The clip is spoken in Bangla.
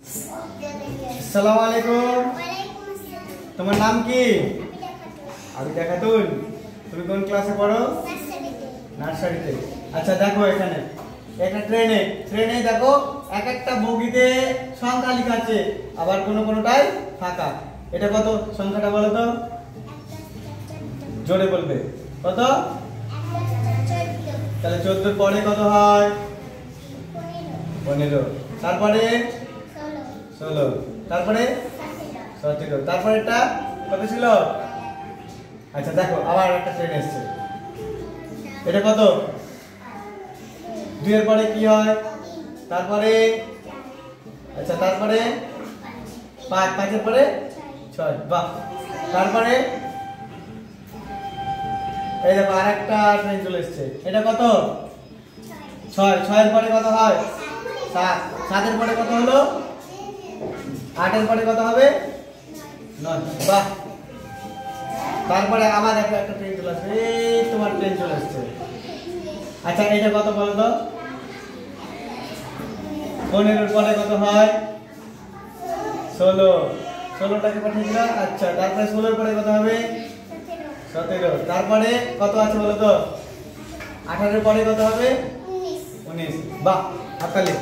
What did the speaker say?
আসসালামু আলাইকুম। তোমার নাম কি? আবিদা খাতুন। তুমি কোন ক্লাসে পড়ো? নার্সারিতে। আচ্ছা দেখো এখানে একটা ট্রেনে দেখো এক একটা বগিতে সংখ্যা লেখা আছে, আবার কোনোটায় ফাঁকা। এটা কত সংখ্যাটা বলো তো? জোরে বলবে। কত? তাহলে 14 পরে কত হয়? 15। তারপরে 16, তারপরে 17, তারপরে এটা কত ছিল? আচ্ছা দেখো আবার একটা ট্রেন এসেছে। এটা কত? 2 এর পরে কি হয়? তারপরে আচ্ছা তারপরে 5, 5 এর পরে 6। বাহ। তারপরে এই দেখো আরেকটা ট্রেন চলে এসেছে। এটা কত? 6, 6 এর পরে কত হয়? 7, 7 এর পরে কত হলো? 8 এর পরে কত হবে? 9। বাহ। তারপরে আবার একটা ট্রেন চলে আসছে। এই তোমার ট্রেন চলে আসছে। আচ্ছা এটা কত বলো তো? 15 এর পরে কত হয়? 16, 16টাকে পাঠিয়ে দিলাম। আচ্ছা তারপরে 16 এর পরে কত হবে? 17। তারপরে কত আছে বলো তো? 18 এর পরে কত হবে? 19। বাহ, হাততালি।